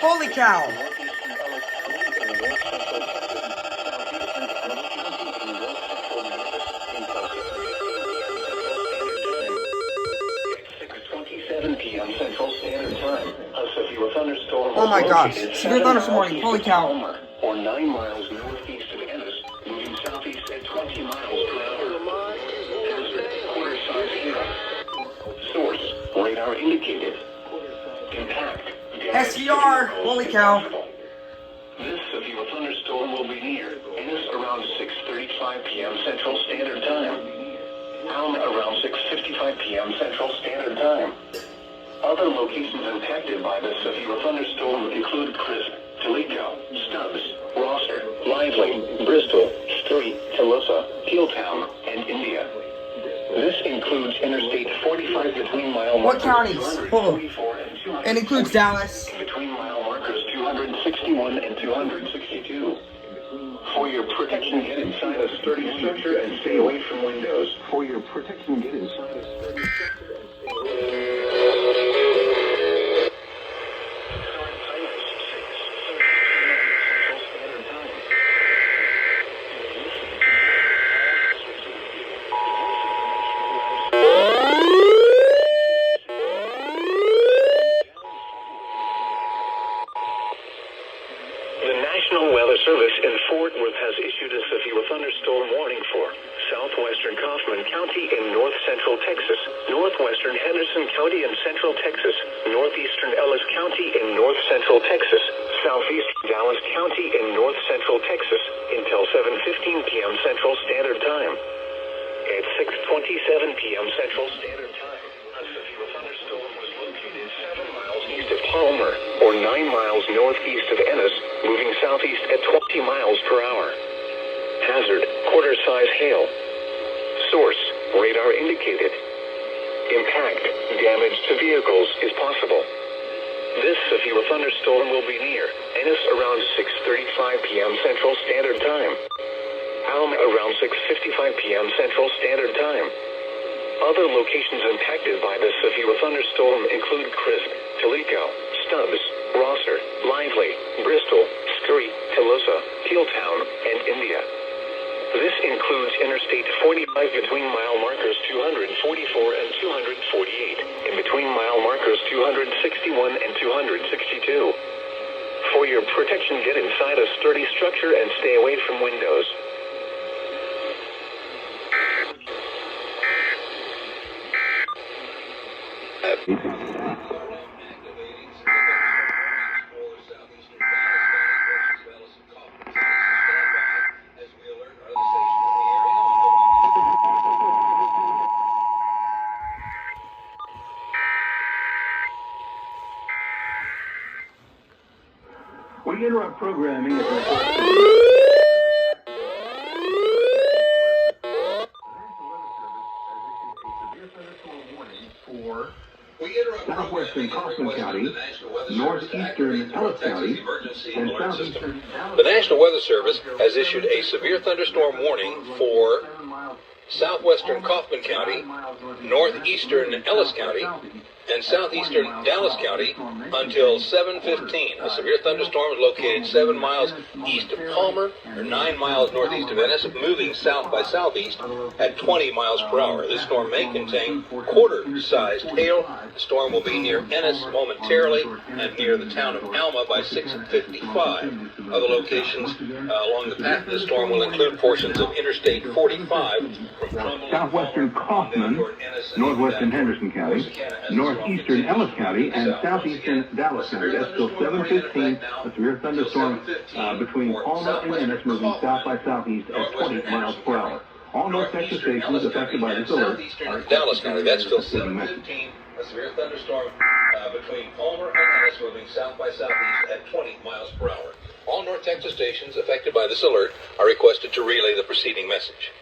Holy cow! p.m. Central Standard Time. A severe thunderstorm. Oh my gosh! Severe thunderstorm warning. Holy cow! Or 9 miles northeast of Ennis, moving southeast at 20 miles per hour. Hazard: quarter-size hail. Source: radar indicated. Impact: SVR! Holy cow! This severe thunderstorm will be near Ennis around 6:35 p.m. Central Standard Time. Elm around 6:55 p.m. Central Standard Time. Other locations impacted by this severe thunderstorm include Crisp, Toledo, Stubbs, Rosser, Lively, Bristol, Street, Tulsa, Peeltown, and India. This includes Interstate 45 between mile What markers counties? 244 and It 240. includes Dallas. Between mile markers 261 and 262. For your protection, get inside a sturdy structure and stay away from windows. For your protection, get inside a sturdy structure and stay away. National Weather Service in Fort Worth has issued a severe thunderstorm warning for southwestern Kaufman County in north central Texas, northwestern Henderson County in central Texas, northeastern Ellis County in north central Texas, southeastern Dallas County in north central Texas until 7:15 p.m. Central Standard Time. At 6:27 p.m. Central Standard Time, a severe thunderstorm was located 7 miles east of Palmer, or 9 miles northeast of Ennis, moving southeast at 20 miles per hour. Hazard: quarter-size hail. Source: radar indicated. Impact: damage to vehicles is possible. This severe thunderstorm will be near Ennis around 6:35 p.m. Central Standard Time. Elm around 6:55 p.m. Central Standard Time. Other locations impacted by this severe thunderstorm include Crisp, Toledo, Stubbs, Rosser, Lively, Bristol, Street, Tulsa, Peeltown, and India. This includes Interstate 45 between mile markers 244 and 248, and between mile markers 261 and 262. For your protection, get inside a sturdy structure and stay away from windows. We interrupt programming at southwestern Kaufman County, northeastern Ellis County, and southeastern Dallas. The National Weather Service has issued a severe thunderstorm warning for southwestern Kaufman County, northeastern Ellis County, and southeastern Dallas County until 7:15. A severe thunderstorm is located 7 miles east of Palmer, or 9 miles northeast of Ennis, moving south by southeast at 20 miles per hour. This storm may contain quarter-sized hail. The storm will be near Ennis momentarily and near the town of Alma by 6:55. Other locations along the path of the storm will include portions of Interstate 45 from southwestern Kaufman, northwestern Henderson County, northeastern Ellis County, and southeastern Dallas County. That's till 7:15. A severe thunderstorm between Palmer and Ennis, moving south by southeast at 20 miles per hour. All North Texas stations affected by this alert are Dallas County. That's till 7:15. A severe thunderstorm between Palmer and Ennis, moving south by southeast at 20 miles per hour. All North Texas stations affected by this alert are requested to relay the preceding message.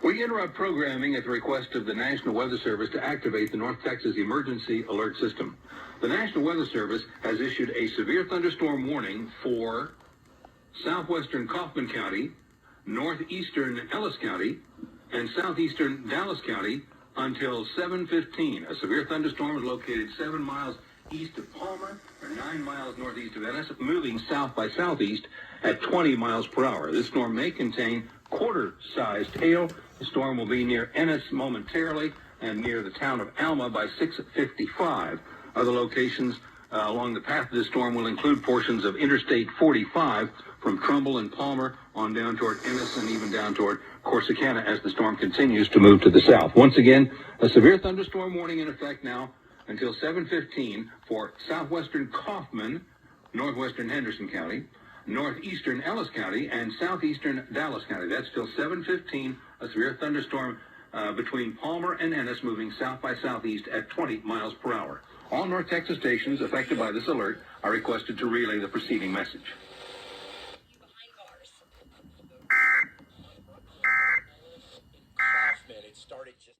We interrupt programming at the request of the National Weather Service to activate the North Texas Emergency Alert System. The National Weather Service has issued a severe thunderstorm warning for southwestern Kaufman County, northeastern Ellis County, and southeastern Dallas County until 7:15. A severe thunderstorm is located 7 miles east of Palmer, or 9 miles northeast of Ennis, moving south by southeast at 20 miles per hour. This storm may contain quarter-sized hail. The storm will be near Ennis momentarily and near the town of Alma by 6:55. Other locations along the path of this storm will include portions of Interstate 45 from Trumbull and Palmer on down toward Ennis and even down toward Corsicana as the storm continues to move to the south. Once again, a severe thunderstorm warning in effect now until 7:15 for southwestern Kaufman, northwestern Henderson County, northeastern Ellis County, and southeastern Dallas County. That's till 7:15, a severe thunderstorm between Palmer and Ennis moving south by southeast at 20 miles per hour. All North Texas stations affected by this alert are requested to relay the preceding message.